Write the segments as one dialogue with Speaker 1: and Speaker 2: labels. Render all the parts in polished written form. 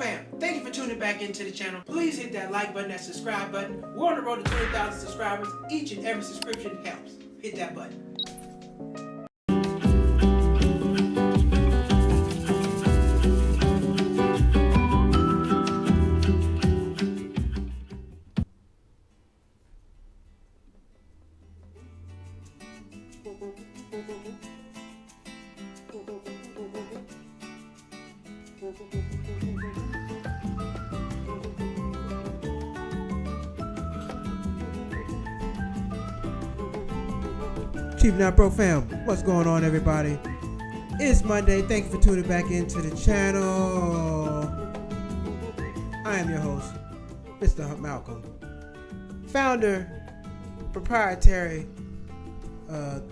Speaker 1: fam, thank you for tuning back into the channel. Please hit that like button, that subscribe button. We're on the road to 20,000 subscribers. Each and every subscription helps. Hit that button. Cheap Not Broke fam, what's going on, everybody? It's Monday. Thank you for tuning back into the channel. I am your host, Mr. Malcolm, founder, proprietary,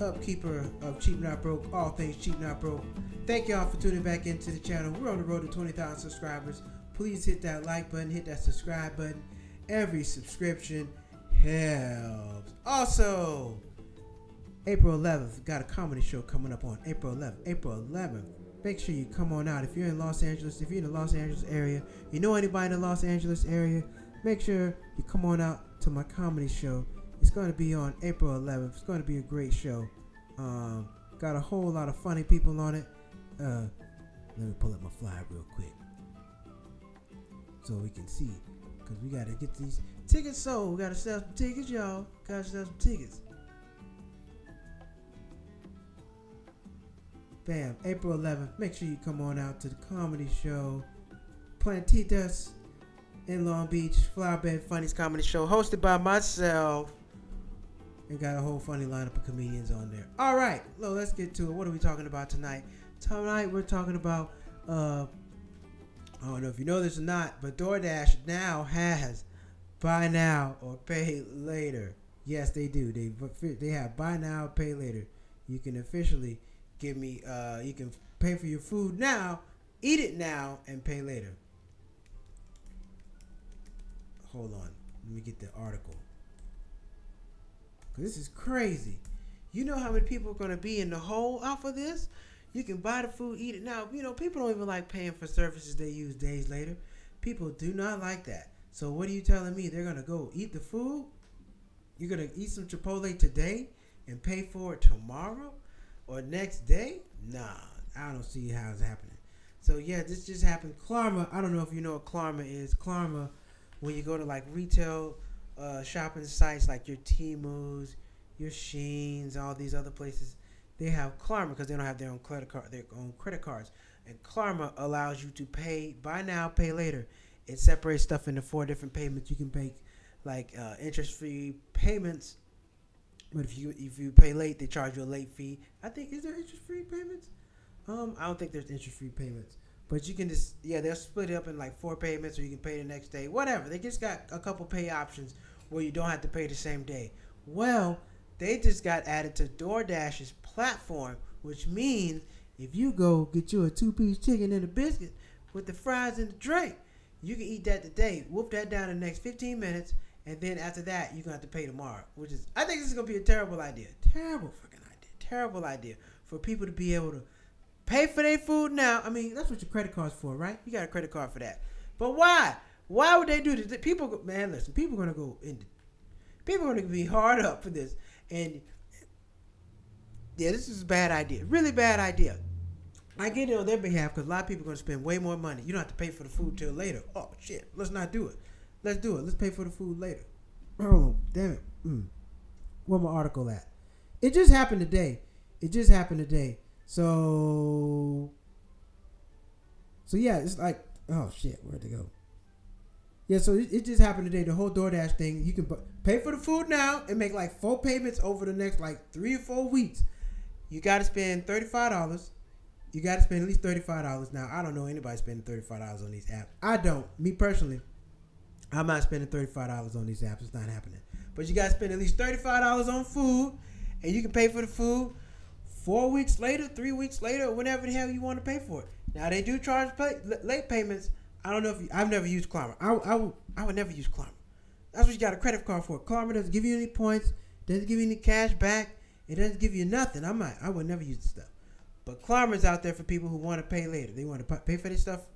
Speaker 1: upkeeper of Cheap Not Broke, all things Cheap Not Broke. Thank y'all for tuning back into the channel. We're on the road to 20,000 subscribers. Please hit that like button, hit that subscribe button. Every subscription helps. Also, April 11th, got a comedy show coming up on April 11th. Make sure you come on out. If you're in Los Angeles, if you're in the Los Angeles area, you know anybody in the Los Angeles area, make sure you come on out to my comedy show. It's going to be on April 11th. It's going to be a great show. Got a whole lot of funny people on it. Let me pull up my flyer real quick so we can see, because we got to get these tickets sold. We got to sell some tickets, y'all. Got to sell some tickets. Bam, April 11th. Make sure you come on out to the comedy show. Plantitas in Long Beach. Flowerbed Funnies Comedy Show, hosted by myself. And got a whole funny lineup of comedians on there. All right, well, let's get to it. What are we talking about tonight? Tonight we're talking about, I don't know if you know this or not, but DoorDash now has buy now or pay later. Yes, they do. They have buy now, pay later. You can officially give me, you can pay for your food now, eat it now, and pay later. Hold on. Let me get the article. This is crazy. You know how many people are going to be in the hole off of this? You can buy the food, eat it now. You know, people don't even like paying for services they use days later. People do not like that. So what are you telling me? They're going to go eat the food? You're going to eat some Chipotle today and pay for it tomorrow or next day? Nah, I don't see how it's happening. So yeah, this just happened. Klarma, I don't know if you know what Klarma is. Klarma, when you go to like retail shopping sites like your Temus, your Sheins, all these other places, they have Klarma because they don't have their own credit cards. And Klarma allows you to pay buy now, pay later. It separates stuff into 4 different payments. You can pay like interest-free payments, but if you pay late, they charge you a late fee. I think, is there interest-free payments? I don't think there's interest-free payments. But you can just, they'll split it up in like 4 payments, or you can pay the next day. Whatever. They just got a couple pay options where you don't have to pay the same day. Well, they just got added to DoorDash's platform, which means if you go get you a 2-piece chicken and a biscuit with the fries and the drink, you can eat that today, whoop that down in the next 15 minutes, and then after that, you're going to have to pay tomorrow, which is, I think this is going to be a terrible idea. Terrible fucking idea. Terrible idea for people to be able to pay for their food now. I mean, that's what your credit card's for, right? You got a credit card for that. But why? Why would they do this? People, man, listen, people are going to be hard up for this. And yeah, this is a bad idea. Really bad idea. I get it on their behalf because a lot of people are going to spend way more money. You don't have to pay for the food till later. Oh, shit. Let's not do it. Let's do it. Let's pay for the food later. Oh, damn it. Where my article at? It just happened today. So yeah, it's like, oh, shit. Where'd it go? Yeah, so it just happened today. The whole DoorDash thing. You can pay for the food now and make like 4 payments over the next like 3 or 4 weeks. You got to spend $35. You got to spend at least $35. Now, I don't know anybody spending $35 on these apps. I don't. Me personally, I'm not spending $35 on these apps. It's not happening. But you got to spend at least $35 on food, and you can pay for the food 4 weeks later, 3 weeks later, or whenever the hell you want to pay for it. Now, they do charge late payments. I don't know if I've never used Klarma. I would never use Klarma. That's what you got a credit card for. Klarma doesn't give you any points, doesn't give you any cash back. It doesn't give you nothing. I would never use the stuff. But Klarma's out there for people who want to pay later. They want to pay for their stuff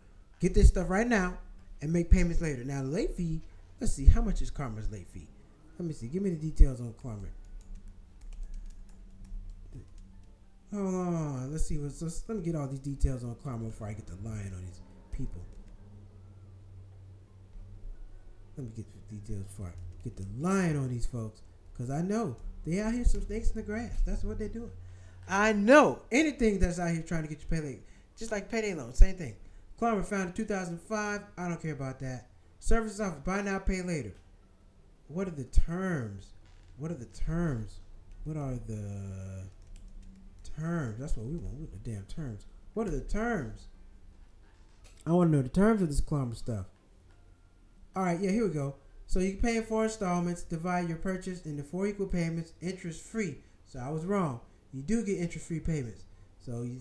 Speaker 1: Get this stuff right now and make payments later. Now, the late fee, let's see. How much is Karma's late fee? Let me see. Give me the details on Karma. Hold on. Let's see. Let me get all these details on Karma before I get the line on these people. Let me get the details before I get the line on these folks. Because I know they out here some snakes in the grass. That's what they're doing. I know anything that's out here trying to get you paid late. Just like payday loan. Same thing. Karma founded in 2005. I don't care about that. Services offer buy now, pay later. What are the terms? What are the terms? What are the terms? That's what we want. We want the damn terms. What are the terms? I want to know the terms of this Karma stuff. All right, yeah, here we go. So you can pay in 4 installments, divide your purchase into 4 equal payments, interest free. So I was wrong. You do get interest free payments. So you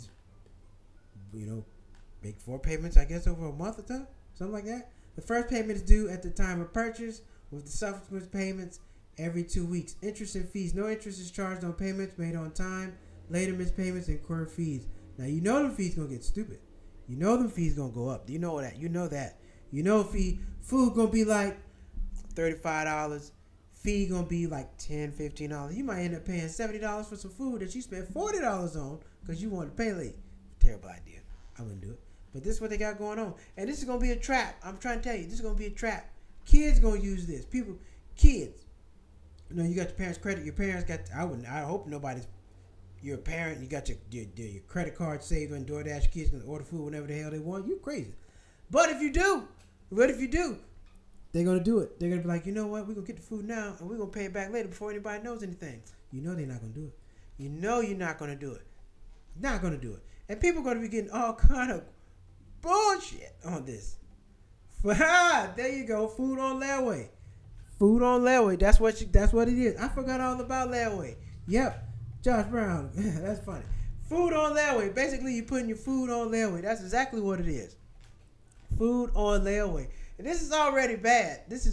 Speaker 1: make 4 payments, I guess, over a month or so, something like that. The first payment is due at the time of purchase, with the subsequent payments every 2 weeks. Interest and fees. No interest is charged on payments made on time. Later missed payments incur fees. Now you know them fees gonna get stupid. You know them fees gonna go up. You know that. You know that. You know food gonna be like $35. Fee gonna be like $10, $15. You might end up paying $70 for some food that you spent $40 on because you wanted to pay late. Terrible idea. I wouldn't do it. But this is what they got going on. And this is gonna be a trap. I'm trying to tell you, this is gonna be a trap. Kids gonna use this. Kids. You got your parents' credit. Your parents got. I hope nobody's. You're a parent. You got your credit card saved on DoorDash. Kids gonna order food whenever the hell they want. You crazy. But if you do, they're gonna do it. They're gonna be like, you know what? We're gonna get the food now, and we're gonna pay it back later before anybody knows anything. You know they're not gonna do it. You know you're not gonna do it. Not gonna do it. And people are gonna be getting all kind of bullshit on this. There you go. Food on layaway. Food on layaway. That's what it is. I forgot all about layaway. Yep. Josh Brown. That's funny. Food on layaway. Basically, you're putting your food on layaway. That's exactly what it is. Food on layaway. And this is already bad. This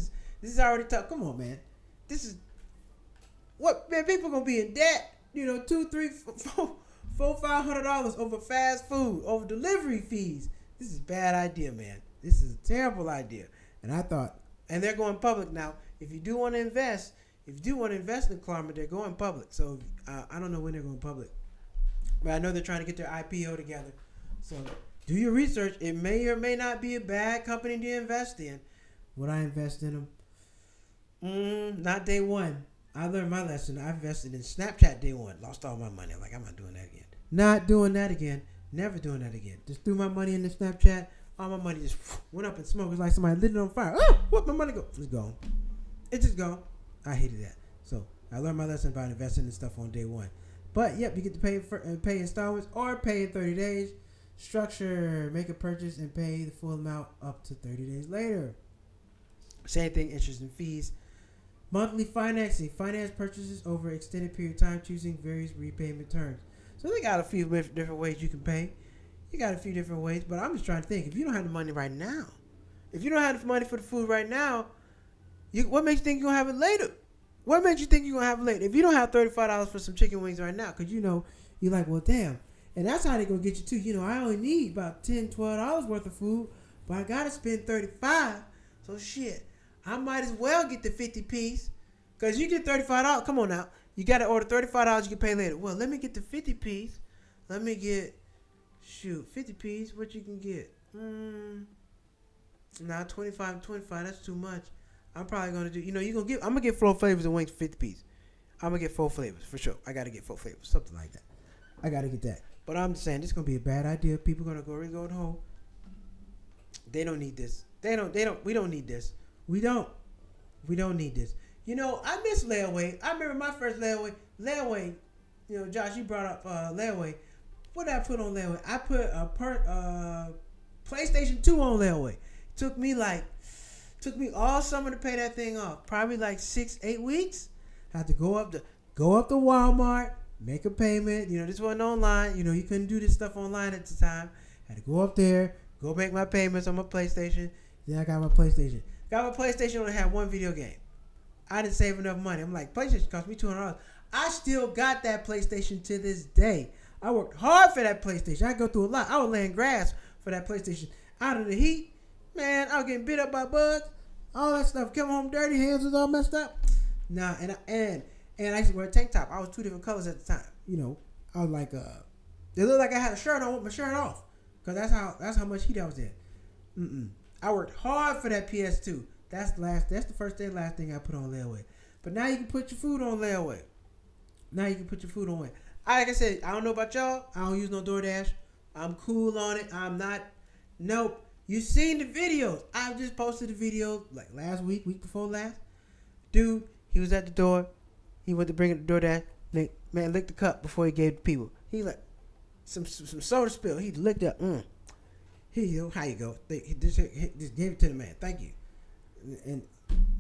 Speaker 1: is already tough. Come on, man. This is what, man, people gonna be in debt. $200, $300, $400, $500 over fast food, over delivery fees. This is a bad idea, man. This is a terrible idea. And they're going public now. If you do want to invest in Karma, they're going public. So I don't know when they're going public, but I know they're trying to get their IPO together. So do your research. It may or may not be a bad company to invest in. Would I invest in them? Not day one. I learned my lesson. I invested in Snapchat day one. Lost all my money. I'm not doing that again. Not doing that again. Never doing that again. Just threw my money in the Snapchat. All my money just went up in smoke. It's like somebody lit it on fire. Oh, where'd my money go? It's gone. It's just gone. I hated that. So I learned my lesson about investing in stuff on day one. But yep, you get to pay installments or pay in 30 days. Structure, make a purchase and pay the full amount up to 30 days later. Same thing, interest and fees. Monthly financing. Finance purchases over extended period of time, choosing various repayment terms. So they got a few different ways you can pay. You got a few different ways, but I'm just trying to think. If you don't have the money right now, if you don't have the money for the food right now, what makes you think you're going to have it later? What makes you think you're going to have it later? If you don't have $35 for some chicken wings right now, because you're like, well, damn. And that's how they're going to get you too. I only need about $10, $12 worth of food, but I got to spend $35. So shit, I might as well get the 50 piece, because you get $35. Come on now. You got to order $35, you can pay later. Well, let me get the 50 piece. Let me get, 50 piece, what you can get? Nah, 25, that's too much. I'm probably going to do, I'm going to get 4 flavors of wings for 50 piece. I'm going to get 4 flavors, for sure. I got to get 4 flavors, something like that. I got to get that. But I'm just saying, this is going to be a bad idea. People are going to go home. They don't need this. We don't need this. We don't need this. I miss layaway. I remember my first layaway. Layaway, Josh, you brought up layaway. What did I put on layaway? I put a PlayStation 2 on layaway. Took me all summer to pay that thing off. Probably like 6-8 weeks. I had to go up to Walmart, make a payment. This wasn't online. You couldn't do this stuff online at the time. I had to go up there, go make my payments on my PlayStation. Then I got my PlayStation. Only had one video game. I didn't save enough money. I'm like, PlayStation cost me $200. I still got that PlayStation to this day. I worked hard for that PlayStation. I go through a lot. I was laying grass for that PlayStation. out of the heat. Man, I was getting bit up by bugs. All that stuff. Came home dirty. Hands was all messed up. Nah, and I used to wear a tank top. I was 2 different colors at the time. I was like, it looked like I had a shirt on with my shirt off. Because that's how much heat I was in. I worked hard for that PS2. That's the first and last thing I put on layaway. But now you can put your food on layaway. Like I said, I don't know about y'all. I don't use no DoorDash. I'm cool on it. I'm not. Nope. You seen the videos. I just posted a video like last week before last. Dude, he was at the door. He went to bring it to DoorDash. Man, licked the cup before he gave it to people. He like some soda spill. He licked up. Here you go. How you go? He just gave it to the man. Thank you. And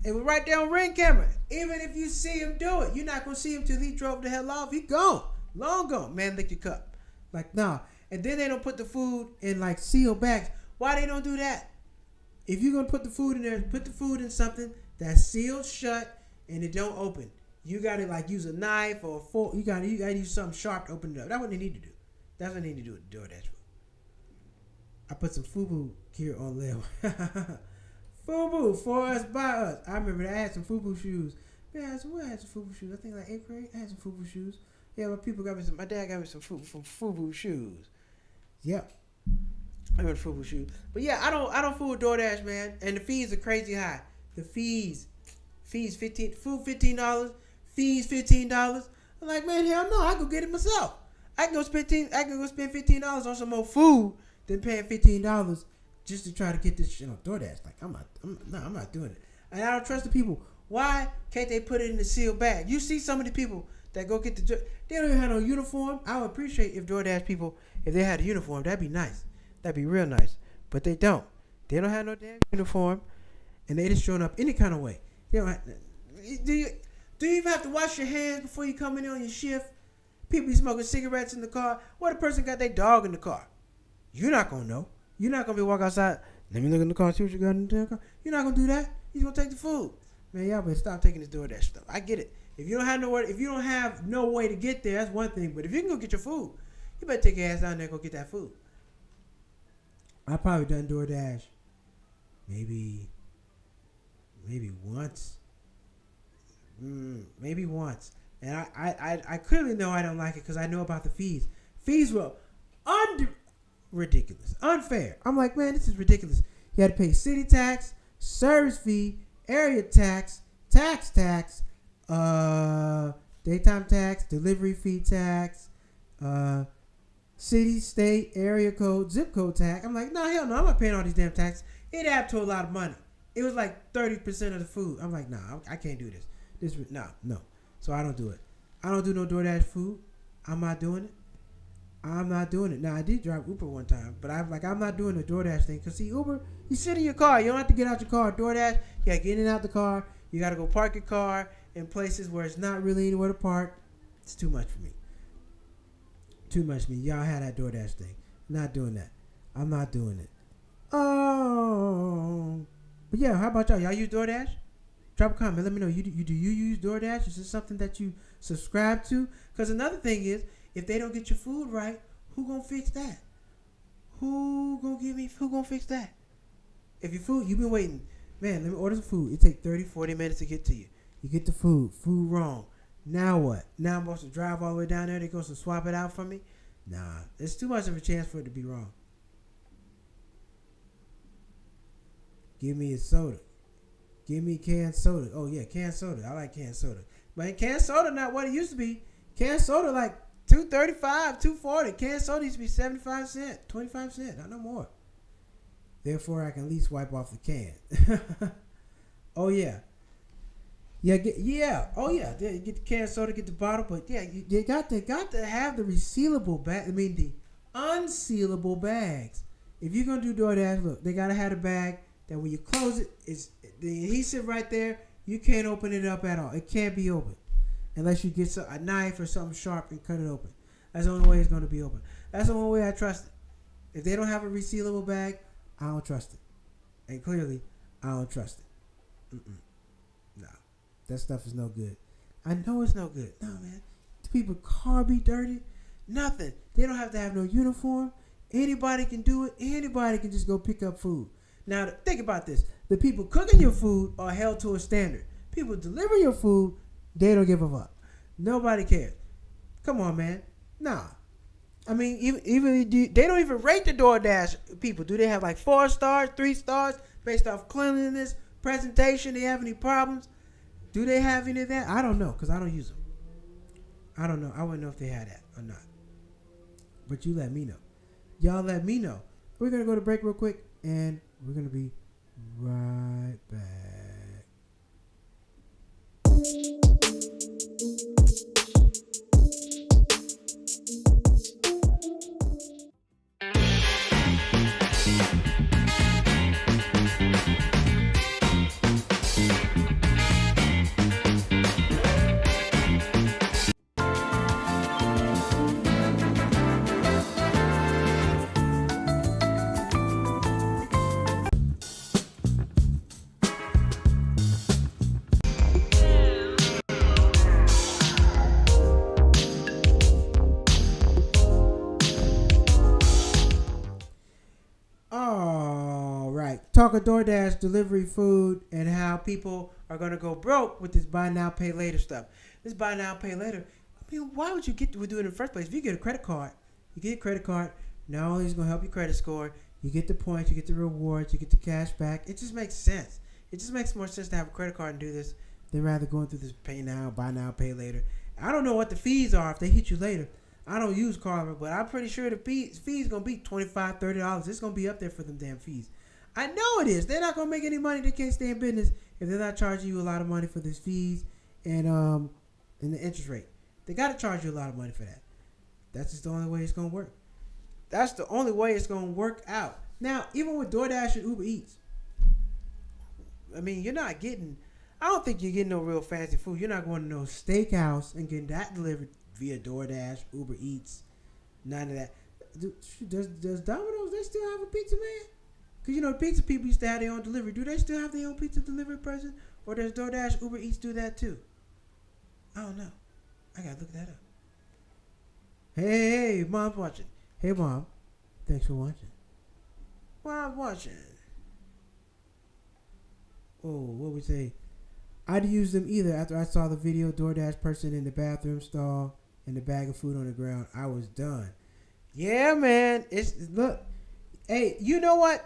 Speaker 1: it was right there on Ring camera. Even if you see him do it, you're not gonna see him till he drove the hell off. He gone, long gone. Man, lick your cup. Like nah. And then they don't put the food in like sealed bags. Why they don't do that? If you're gonna put the food in there, put the food in something that's sealed shut and it don't open. You gotta like use a knife or a fork. You gotta use something sharp to open it up. That's what they need to do. That's what they need to do with DoorDash food. I put some FUBU gear on layaway. FUBU, for us, by us. I remember I had some FUBU shoes. Man, I had some FUBU shoes. I think like 8th grade, I had some FUBU shoes. Yeah, my dad got me some FUBU shoes. Yep. I got FUBU shoes. But yeah, I don't fool with DoorDash, man. And the fees are crazy high. The fees $15, food $15, fees $15. I'm like, man, hell no, I go get it myself. I can go spend $15 on some more food than paying $15 just to try to get this shit on DoorDash. Like, I'm not doing it. And I don't trust the people. Why can't they put it in the sealed bag? You see some of the people that go get they don't even have no uniform. I would appreciate if DoorDash people, if they had a uniform, that'd be nice. That'd be real nice. But they don't. They don't have no damn uniform, and they just showing up any kind of way. They don't have, do you even have to wash your hands before you come in on your shift? People be smoking cigarettes in the car. What if a person got their dog in the car? You're not going to know. You're not going to be walk outside. Let me look in the car and see what you got in the car. You're not going to do that. You're going to take the food. Man, y'all better stop taking this DoorDash stuff. I get it. If you don't have no way to get there, that's one thing. But if you can go get your food, you better take your ass down there and go get that food. I probably done DoorDash maybe once. Maybe once. And I clearly know I don't like it because I know about the fees. Fees were ridiculous. Unfair. I'm like, man, this is ridiculous. You had to pay city tax, service fee, area tax, daytime tax, delivery fee tax, city, state, area code, zip code tax. I'm like, no, hell no, I'm not paying all these damn taxes. It added up to a lot of money. It was like 30% of the food. I'm like, nah, I can't do this. No. So I don't do it. I don't do no DoorDash food. I'm not doing it. Now, I did drive Uber one time, but I'm not doing the DoorDash thing. Because, see, Uber, you sit in your car. You don't have to get out your car. DoorDash, you got to get in and out the car. You got to go park your car in places where it's not really anywhere to park. It's too much for me. Y'all had that DoorDash thing. Not doing that. I'm not doing it. Oh. But, yeah, how about y'all? Y'all use DoorDash? Drop a comment. Let me know. Do you use DoorDash? Is this something that you subscribe to? Because another thing is, if they don't get your food right, who gonna fix that? Who gonna fix that? If your food, you've been waiting, man, let me order some food. It take 30, 40 minutes to get to you. You get the food wrong. Now what? Now I'm supposed to drive all the way down there. They're supposed to swap it out for me? Nah, there's too much of a chance for it to be wrong. Give me a soda. Give me canned soda. Oh yeah, canned soda. I like canned soda. But canned soda not what it used to be. Canned soda like $2.35, $2.40. Canned soda used to be 75 cents, 25 cents, not no more. Therefore, I can at least wipe off the can. Oh yeah. Oh yeah. Get the canned soda, get the bottle, but yeah, you got to have the resealable bag. I mean the unsealable bags. If you're gonna do DoorDash, look, they gotta have a bag that when you close it, it's the adhesive right there. You can't open it up at all. It can't be open unless you get a knife or something sharp and cut it open. That's the only way it's going to be open. That's the only way I trust it. If they don't have a resealable bag, I don't trust it. And clearly, I don't trust it. No, that stuff is no good. I know it's no good. No, man. The people's car be dirty. Nothing. They don't have to have no uniform. Anybody can do it. Anybody can just go pick up food. Now, think about this. The people cooking your food are held to a standard. People delivering your food, they don't give a fuck. Nobody cares. Come on, man. Nah. I mean, even they don't even rate the DoorDash people. Do they have like 4 stars, 3 stars based off cleanliness, presentation? They have any problems? Do they have any of that? I don't know because I don't use them. I don't know. I wouldn't know if they had that or not. But you let me know. Y'all let me know. We're going to go to break real quick and we're going to be right back. Talk of DoorDash delivery food and how people are going to go broke with this buy now, pay later stuff. This buy now, pay later. I mean, why would you do it in the first place? If you get a credit card, not only is it going to help your credit score, you get the points, you get the rewards, you get the cash back. It just makes sense. It just makes more sense to have a credit card and do this than rather going through this pay now, buy now, pay later. I don't know what the fees are if they hit you later. I don't use Carver, but I'm pretty sure the fees going to be $25, $30. It's going to be up there for them damn fees. I know it is. They're not gonna make any money. They can't stay in business if they're not charging you a lot of money for these fees and the interest rate. They gotta charge you a lot of money for that. That's just the only way it's gonna work. That's the only way it's gonna work out. Now, even with DoorDash and Uber Eats, I mean, you're not getting. I don't think you're getting no real fancy food. You're not going to no steakhouse and getting that delivered via DoorDash, Uber Eats, none of that. Does Domino's? They still have a pizza man? Because, the pizza people used to have their own delivery. Do they still have their own pizza delivery person? Or does DoorDash, Uber Eats do that too? I don't know. I got to look that up. Hey, Mom's watching. Hey, Mom. Thanks for watching. Mom's watching. Oh, what we say? I didn't use them either after I saw the video DoorDash person in the bathroom stall and the bag of food on the ground. I was done. Yeah, man. Look. Hey, you know what?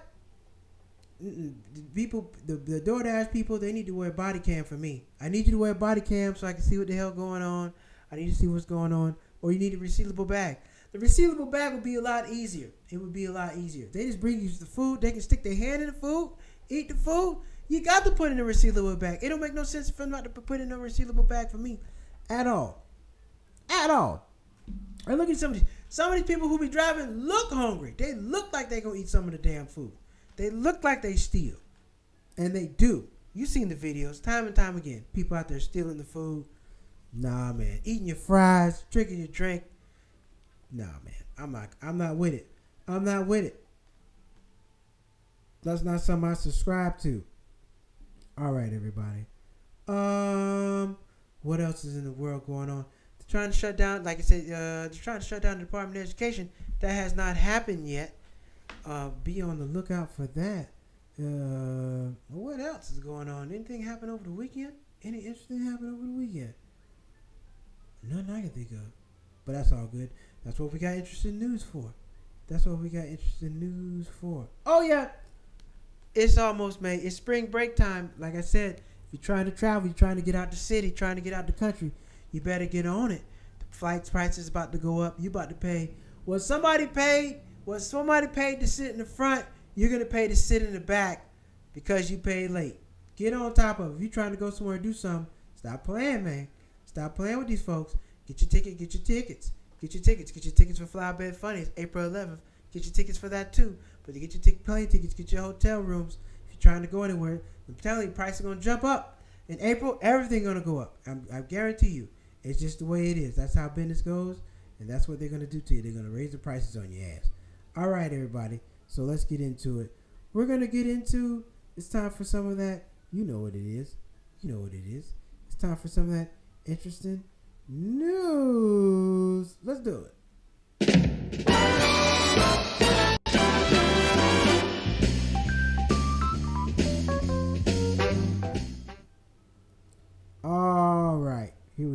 Speaker 1: People, the DoorDash people, they need to wear a body cam for me. I need you to wear a body cam so I can see what the hell going on. I need to see what's going on. Or you need a resealable bag. The resealable bag would be a lot easier. It would be a lot easier. They just bring you the food. They can stick their hand in the food, eat the food. You got to put in a resealable bag. It don't make no sense for them not to put in a resealable bag for me at all. At all. I look at some of these people who be driving look hungry. They look like they gonna eat some of the damn food. They look like they steal. And they do. You seen the videos time and time again. People out there stealing the food. Nah, man. Eating your fries, drinking your drink. Nah, man. I'm not with it. I'm not with it. That's not something I subscribe to. All right, everybody. What else is in the world going on? They're trying to shut down, like I said, they're trying to shut down the Department of Education. That has not happened yet. Be on the lookout for that. What else is going on? Anything happen over the weekend? Any interesting happen over the weekend? Nothing I can think of. But that's all good. That's what we got interesting news for. Oh, yeah. It's almost May. It's spring break time. Like I said, if you're trying to travel, you're trying to get out the city, trying to get out the country, you better get on it. The flight prices about to go up. You about to pay. What somebody paid to sit in the front, you're going to pay to sit in the back because you paid late. Get on top of it. If you're trying to go somewhere and do something, stop playing, man. Stop playing with these folks. Get your tickets. Get your tickets for Flybed Funnies, April 11th. Get your tickets for that too. But to get your plane tickets, get your hotel rooms. If you're trying to go anywhere, I'm telling you, prices are going to jump up. In April, everything's going to go up. I guarantee you. It's just the way it is. That's how business goes, and that's what they're going to do to you. They're going to raise the prices on your ass. All right, everybody. So let's get into it. We're going to get into, it's time for some of that. You know what it is. It's time for some of that interesting news. Let's do it.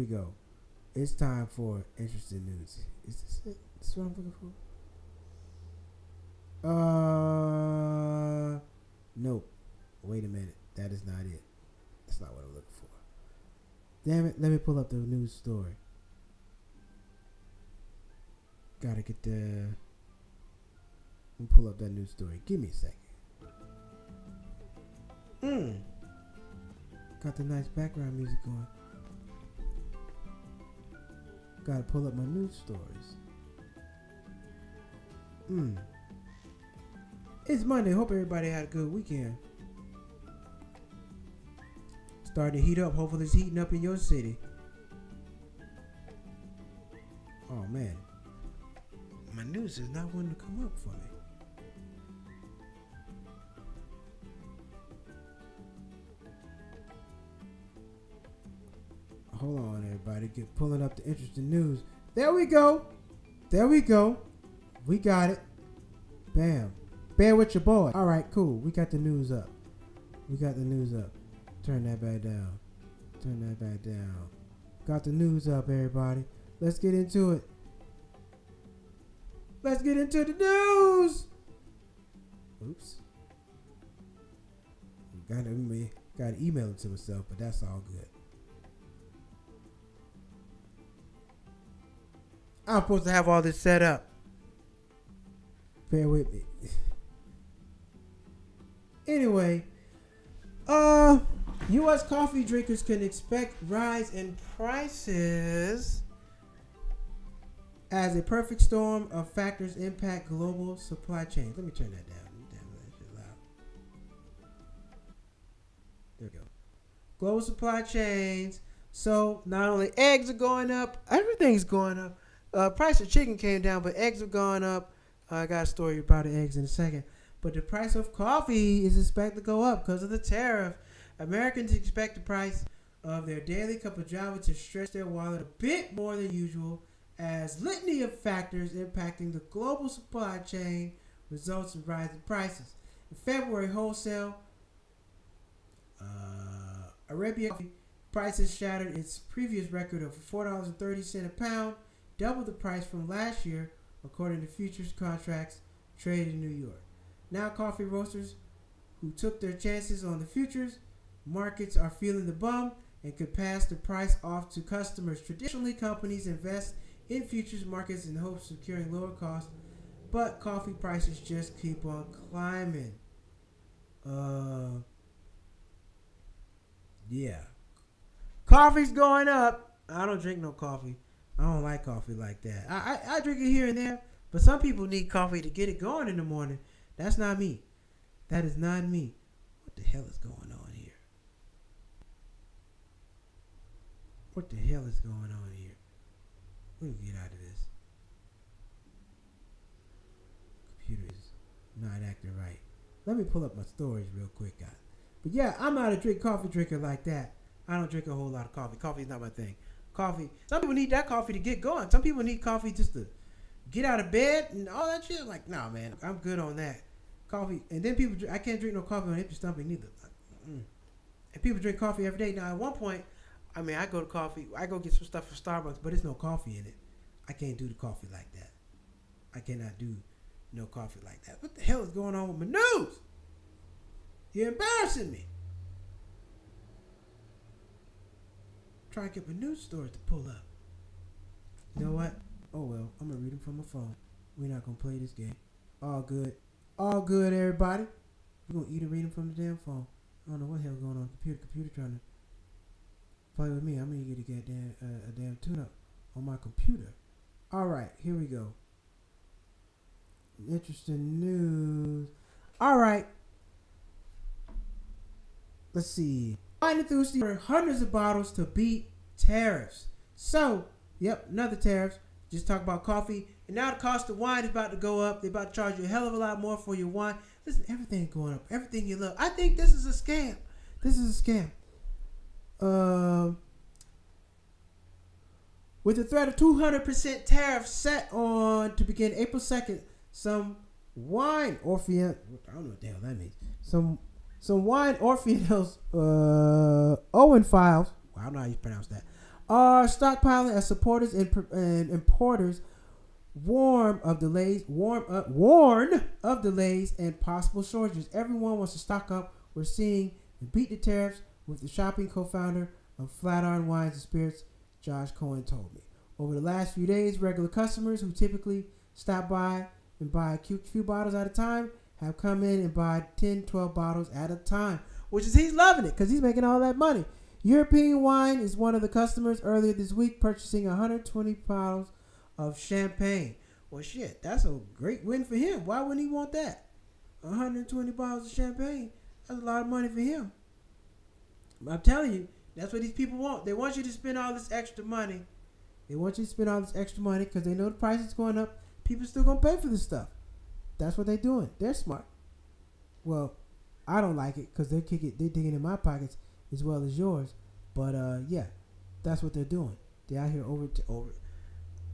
Speaker 1: go. It's time for interesting news. Is this it? This is what I'm looking for? Nope. Wait a minute. That is not it. That's not what I'm looking for. Damn it. Let me pull up the news story. Gotta get the... Let me pull up that news story. Give me a second. Got the nice background music going. Gotta pull up my news stories. It's Monday. Hope everybody had a good weekend. Starting to heat up. Hopefully it's heating up in your city. Oh man. My news is not wanting to come up for me. Hold on, everybody. Get pulling up the interesting news. There we go. We got it. Bam. Bear with your boy. All right, cool. We got the news up. Turn that back down. Got the news up, everybody. Let's get into it. Let's get into the news. Oops. Got to email it to myself, but that's all good. I'm supposed to have all this set up. Bear with me. Anyway, U.S. coffee drinkers can expect rise in prices as a perfect storm of factors impact global supply chains. Let me turn that down. Damn, that shit loud. There we go. Global supply chains. So not only eggs are going up, everything's going up. Price of chicken came down, but eggs have gone up. I got a story about the eggs in a second. But the price of coffee is expected to go up because of the tariff. Americans expect the price of their daily cup of java to stretch their wallet a bit more than usual as litany of factors impacting the global supply chain results in rising prices. In February, wholesale Arabia prices shattered its previous record of $4.30 a pound, double the price from last year, according to futures contracts traded in New York. Now coffee roasters who took their chances on the futures markets are feeling the bum and could pass the price off to customers. Traditionally, companies invest in futures markets in hopes of securing lower costs, but coffee prices just keep on climbing. Yeah. Coffee's going up. I don't drink no coffee. I don't like coffee like that. I drink it here and there, but some people need coffee to get it going in the morning. That's not me. That is not me. What the hell is going on here? What the hell is going on here? Let me get out of this. Computer is not acting right. Let me pull up my stories real quick, guys. But yeah, I'm not a coffee drinker like that. I don't drink a whole lot of coffee. Coffee is not my thing. Coffee. Some people need that coffee to get going. Some people need coffee just to get out of bed and all that shit. Like, nah, man, I'm good on that. Coffee. And then people, I can't drink no coffee on an empty stomach neither. And people drink coffee every day. Now, at one point, I mean, I go get some stuff from Starbucks, but there's no coffee in it. I can't do the coffee like that. I cannot do no coffee like that. What the hell is going on with my news? You're embarrassing me. Try to get my news stories to pull up. You know what? Oh well, I'm gonna read them from my phone. We're not gonna play this game. All good, everybody. We're gonna eat and read them from the damn phone. I don't know what the hell's going on. Computer trying to play with me. I'm gonna get a damn tune-up on my computer. All right, here we go. Interesting news. All right. Let's see. Wine enthusiasts order hundreds of bottles to beat tariffs. So, yep, another tariffs. Just talk about coffee. And now the cost of wine is about to go up. They're about to charge you a hell of a lot more for your wine. Listen, everything's going up. Everything you love. I think this is a scam. With the threat of 200% tariff set on to begin April 2nd, some wine orpheum, I don't know what the hell that means. Some wine orpheums, Owen files, well, I don't know how you pronounce that, are stockpiling as supporters and importers warn of delays and possible shortages. Everyone wants to stock up. We're seeing and beat the tariffs with the shopping co-founder of Flatiron Wines and Spirits, Josh Cohen, told me. Over the last few days, regular customers who typically stop by and buy a few bottles at a time have come in and buy 10, 12 bottles at a time, which is he's loving it because he's making all that money. European Wine is one of the customers earlier this week purchasing 120 bottles of champagne. Well, shit, that's a great win for him. Why wouldn't he want that? 120 bottles of champagne, that's a lot of money for him. I'm telling you, that's what these people want. They want you to spend all this extra money. They want you to spend all this extra money because they know the price is going up. People still going to pay for this stuff. That's what they're doing. They're smart. Well, I don't like it because they're digging in my pockets as well as yours. But, yeah, that's what they're doing. They're out here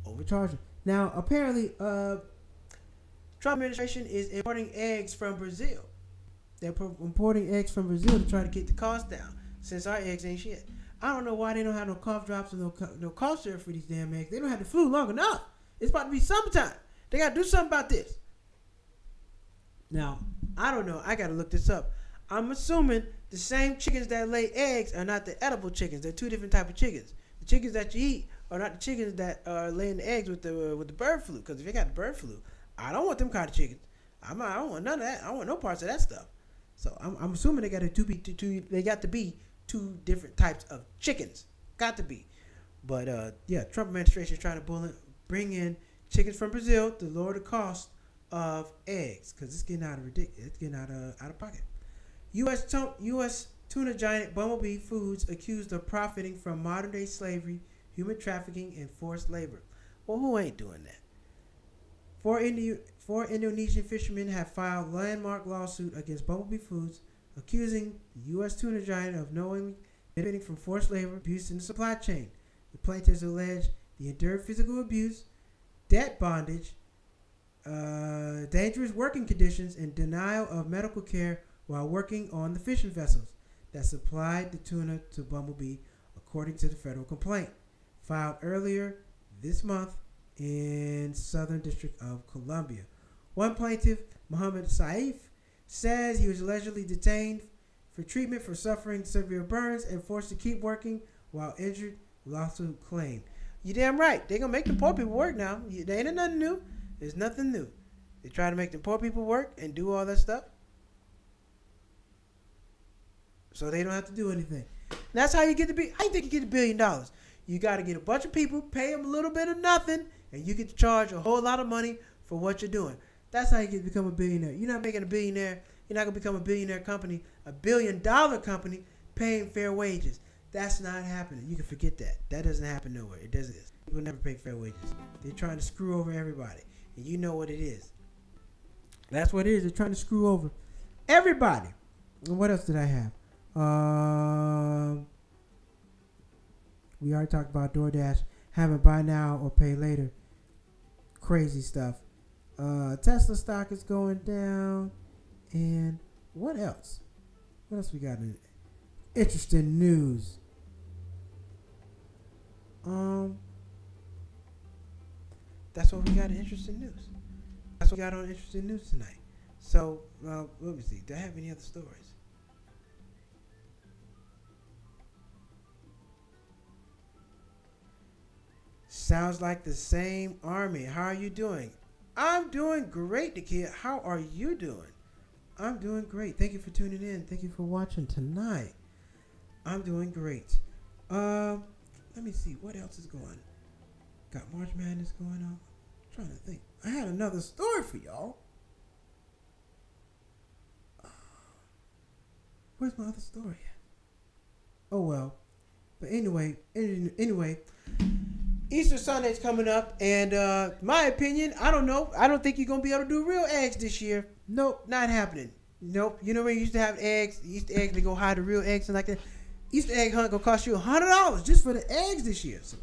Speaker 1: overcharging. Now, apparently, Trump administration is importing eggs from Brazil. They're importing eggs from Brazil to try to get the cost down since our eggs ain't shit. I don't know why they don't have no cough drops or no cough syrup for these damn eggs. They don't have the flu long enough. It's about to be summertime. They got to do something about this. Now, I don't know. I got to look this up. I'm assuming the same chickens that lay eggs are not the edible chickens. They're two different type of chickens. The chickens that you eat are not the chickens that are laying the eggs with the bird flu. Because if you got the bird flu, I don't want them kind of chickens. I don't want none of that. I don't want no parts of that stuff. So I'm assuming they got to be two different types of chickens. Got to be. But yeah, Trump administration is trying to bring in chickens from Brazil to lower the cost of eggs because it's getting out of ridiculous. It's getting out of pocket. U.S. tuna giant Bumblebee Foods accused of profiting from modern day slavery, human trafficking, and forced labor. Well, who ain't doing that? Four Indonesian fishermen have filed landmark lawsuit against Bumblebee Foods, accusing the U.S. tuna giant of knowingly benefiting from forced labor abuse in the supply chain. The plaintiffs allege they endured physical abuse, debt bondage, dangerous working conditions, and denial of medical care while working on the fishing vessels that supplied the tuna to Bumblebee, according to the federal complaint filed earlier this month in Southern District of Columbia. One plaintiff, Muhammad Saif, says he was allegedly detained for treatment for suffering severe burns and forced to keep working while injured, lawsuit claimed. You damn right. They're going to make the poor people work now. There ain't nothing new. There's nothing new. They try to make the poor people work and do all that stuff so they don't have to do anything. And that's how you get how you think you get $1 billion? You got to get a bunch of people, pay them a little bit of nothing, and you get to charge a whole lot of money for what you're doing. That's how you get to become a billionaire. You're not making a billionaire. You're not going to become a billionaire company, $1 billion company, paying fair wages. That's not happening. You can forget that. That doesn't happen nowhere. It doesn't. People never pay fair wages. They're trying to screw over everybody. And you know what it is. That's what it is. They're trying to screw over everybody. And what else did I have? We already talked about DoorDash having buy now or pay later. Crazy stuff. Tesla stock is going down. And what else? What else we got in interesting news? That's what we got in interesting news. That's what we got on interesting news tonight. So, let me see. Do I have any other stories? Sounds like the same army. How are you doing? I'm doing great, Nakia. How are you doing? I'm doing great. Thank you for tuning in. Thank you for watching tonight. I'm doing great. Let me see. What else is going on? Got March Madness going on. I'm trying to think. I had another story for y'all. Where's my other story at? Oh, well. But anyway, Easter Sunday's coming up, and my opinion, I don't know. I don't think you're going to be able to do real eggs this year. Nope, not happening. Nope. You know when you used to have eggs, Easter eggs, they go hide the real eggs and like that. Easter egg hunt gonna cost you $100 just for the eggs this year. So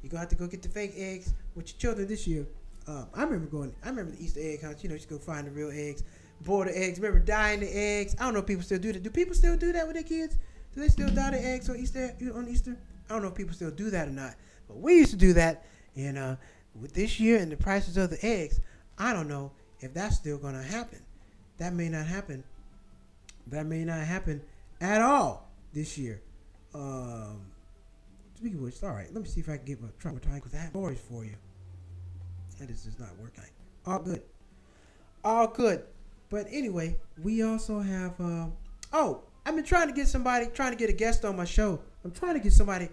Speaker 1: you're gonna have to go get the fake eggs with your children this year. I remember the Easter egg hunt. You know, just go find the real eggs, boil the eggs. Remember dyeing the eggs. I don't know if people still do that. Do people still do that with their kids? Do they still dye the eggs on Easter? I don't know if people still do that or not, but we used to do that. And with this year and the prices of the eggs, I don't know if that's still going to happen. That may not happen. That may not happen at all this year. Speaking of which, all right, let me see if I can get my try with that stories for you. That is just not working. All good. All good. But anyway, we also have I've been trying to get a guest on my show. I'm trying to get somebody,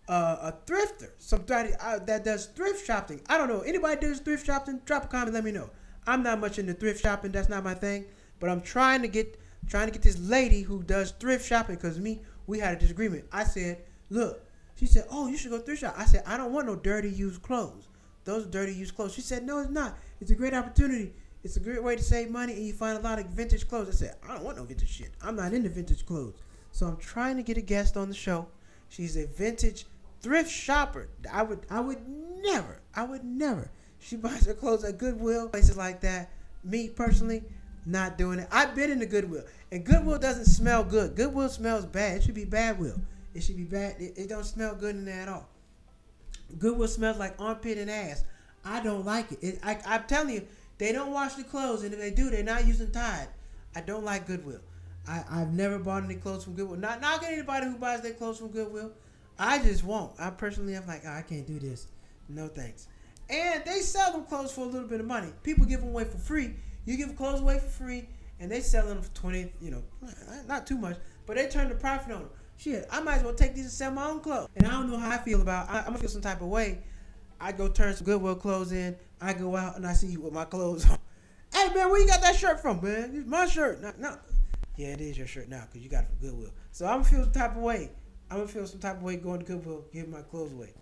Speaker 1: a thrifter, somebody that does thrift shopping. I don't know. Anybody does thrift shopping? Drop a comment, let me know. I'm not much into thrift shopping. That's not my thing. But I'm trying to get this lady who does thrift shopping, because we had a disagreement. I said, look, she said, oh, you should go thrift shop. I said, I don't want no dirty used clothes. Those are dirty used clothes. She said, no, it's not. It's a great opportunity. It's a great way to save money, and you find a lot of vintage clothes. I said, I don't want no vintage shit. I'm not into vintage clothes. So I'm trying to get a guest on the show. She's a vintage thrift shopper. I would never. She buys her clothes at Goodwill, places like that. Me, personally, not doing it. I've been in the Goodwill, and Goodwill doesn't smell good. Goodwill smells bad. It should be Badwill. It should be bad. It don't smell good in there at all. Goodwill smells like armpit and ass. I don't like it. I'm telling you, they don't wash the clothes, and if they do, they're not using Tide. I don't like Goodwill. I've never bought any clothes from Goodwill. Not knocking anybody who buys their clothes from Goodwill. I just won't. I personally am like, I can't do this. No thanks. And they sell them clothes for a little bit of money. People give them away for free. You give clothes away for free, and they sell them for 20, not too much, but they turn the profit on them. Shit, I might as well take these and sell my own clothes. And I don't know how I feel about I'm going to feel some type of way. I go turn some Goodwill clothes in. I go out, and I see you with my clothes on. Hey, man, where you got that shirt from, man? It's my shirt. No. Yeah, it is your shirt now because you got it from Goodwill. So I'm going to feel some type of way. Going to Goodwill, giving my clothes away.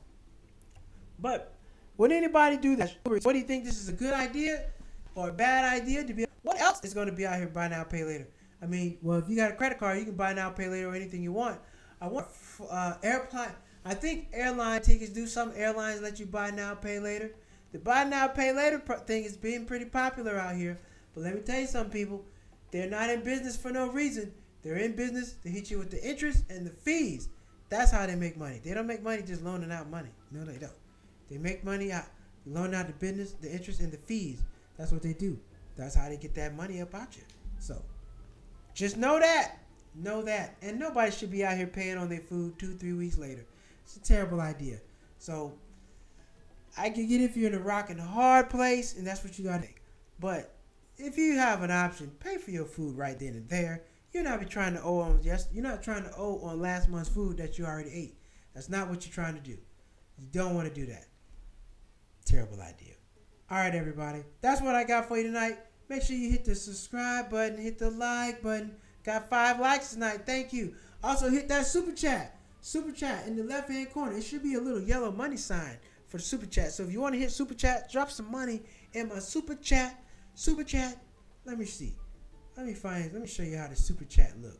Speaker 1: But would anybody do that? What do you think? This is a good idea or a bad idea? What else is going to be out here buy now, pay later? I mean, well, if you got a credit card, you can buy now, pay later or anything you want. Airplane. I think airline tickets do. Some airlines let you buy now, pay later. The buy now, pay later thing is being pretty popular out here. But let me tell you something, people. They're not in business for no reason. They're in business to hit you with the interest and the fees. That's how they make money. They don't make money just loaning out money. No, they don't. They make money out loaning out the business, the interest, and the fees. That's what they do. That's how they get that money up out you. So, just know that. Know that. And nobody should be out here paying on their food 2-3 weeks later. It's a terrible idea. So, I can get it if you're in a rock and a hard place, and that's what you got to do. But if you have an option, pay for your food right then and there. You're not trying to owe on last month's food that you already ate. That's not what you're trying to do. You don't want to do that. Terrible idea. All right, everybody. That's what I got for you tonight. Make sure you hit the subscribe button, hit the like button. Got 5 likes tonight. Thank you. Also, hit that super chat. Super chat in the left-hand corner. It should be a little yellow money sign for the super chat. So if you want to hit super chat, drop some money in my super chat. Super chat. Let me see. Let me show you how the super chat look.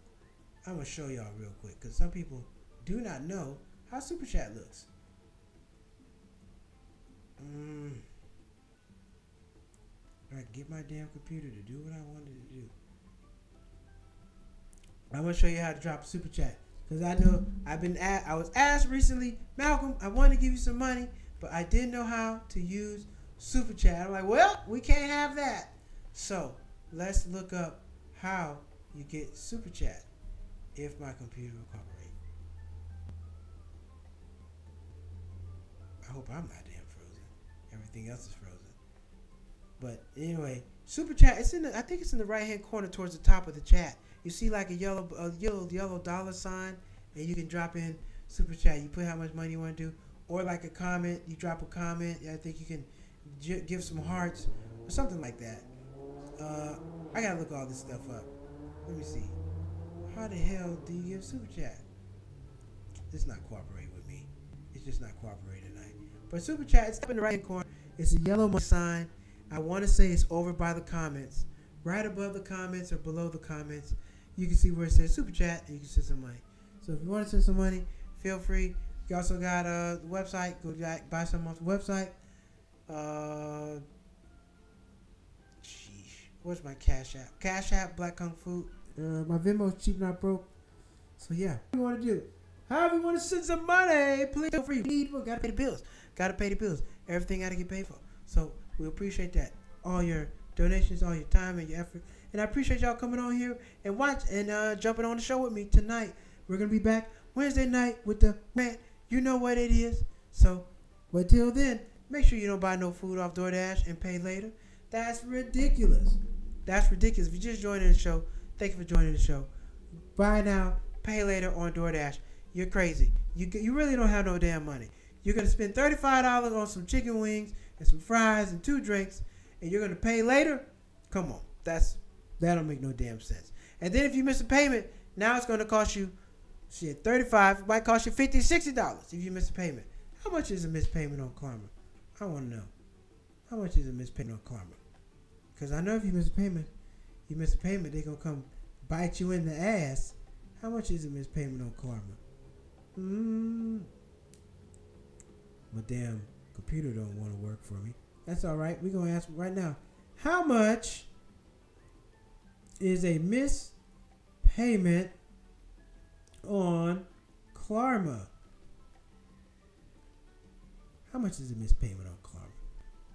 Speaker 1: I'm going to show y'all real quick because some people do not know how super chat looks. I get my damn computer to do what I wanted to do. I'm going to show you how to drop a super chat because I know I was asked recently, Malcolm, I want to give you some money, but I didn't know how to use super chat. I'm like, well, we can't have that. So let's look up how you get super chat if my computer will cooperate. I hope I'm not damn frozen. Everything else is frozen. But anyway, super chat. I think it's in the right hand corner towards the top of the chat. You see like a yellow dollar sign, and you can drop in super chat. You put how much money you want to do, or like a comment. You drop a comment. I think you can give some hearts or something like that. I gotta look all this stuff up. Let me see. How the hell do you give super chat? It's not cooperating with me. It's just not cooperating tonight. But super chat, it's up in the right hand corner. It's a yellow sign. I want to say it's over by the comments. Right above the comments or below the comments, you can see where it says super chat, and you can send some money. So if you want to send some money, feel free. You also got the website. Go buy something off the website. Where's my Cash App? Cash App, Black Kung Fu. My Venmo's cheap, not broke. So yeah, what do you want to do? However you want to send some money, please feel free. Gotta pay the bills. Gotta pay the bills. Everything gotta get paid for. So we appreciate that. All your donations, all your time and your effort. And I appreciate y'all coming on here and watch and jumping on the show with me tonight. We're gonna be back Wednesday night with the rant. You know what it is. So, but till then, make sure you don't buy no food off DoorDash and pay later. That's ridiculous. That's ridiculous. If you just joined the show, thank you for joining the show. Buy now, pay later on DoorDash. You're crazy. You really don't have no damn money. You're gonna spend $35 on some chicken wings and some fries and 2 drinks, and you're gonna pay later? Come on, that don't make no damn sense. And then if you miss a payment, now it's gonna cost you $35. It might cost you $50, $60 if you miss a payment. How much is a missed payment on Klarma? I want to know. How much is a missed payment on Klarma? Because I know if you miss a payment, they're gonna come bite you in the ass. How much is a missed payment on Klarma? My damn computer don't want to work for me. That's all right. We're gonna ask right now. How much is a missed payment on Klarma? How much is a missed payment on Klarma?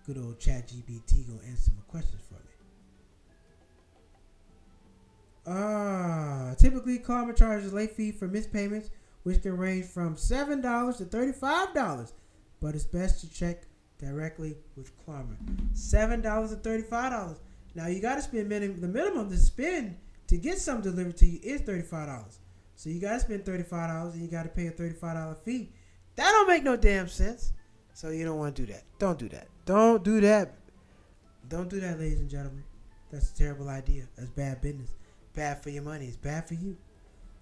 Speaker 1: Good old ChatGPT gonna answer my questions for me. Typically Klarma charges late fee for missed payments, which can range from $7 to $35. But it's best to check directly with Klarma. $7 to $35. Now you gotta spend the minimum to spend to get something delivered to you is $35. So you gotta spend $35 and you gotta pay a $35 fee. That don't make no damn sense. So you don't want to do that. Don't do that. Don't do that. Don't do that, ladies and gentlemen. That's a terrible idea. That's bad business. Bad for your money. It's bad for you.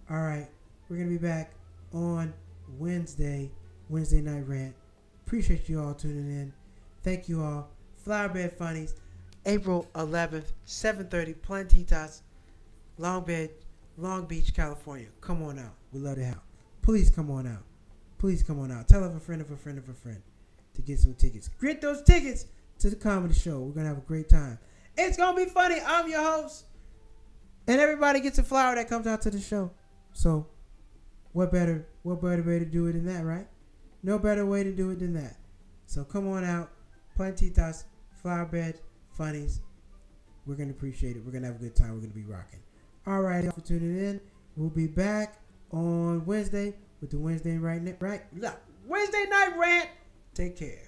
Speaker 1: All right. We're going to be back on Wednesday Night Rant. Appreciate you all tuning in. Thank you all. Flowerbed Funnies, April 11th, 7:30, Plantitas, Long Beach, California. Come on out. We love to help. Please come on out. Please come on out. Tell of a friend of a friend of a friend to get some tickets. Get those tickets to the comedy show. We're going to have a great time. It's going to be funny. I'm your host. And everybody gets a flower that comes out to the show. So what better way to do it than that, right? No better way to do it than that. So come on out. Plantitas, Flowerbed Funnies. We're going to appreciate it. We're going to have a good time. We're going to be rocking. All right, y'all for tuning in. We'll be back on Wednesday with the Wednesday Night Rant. Take care.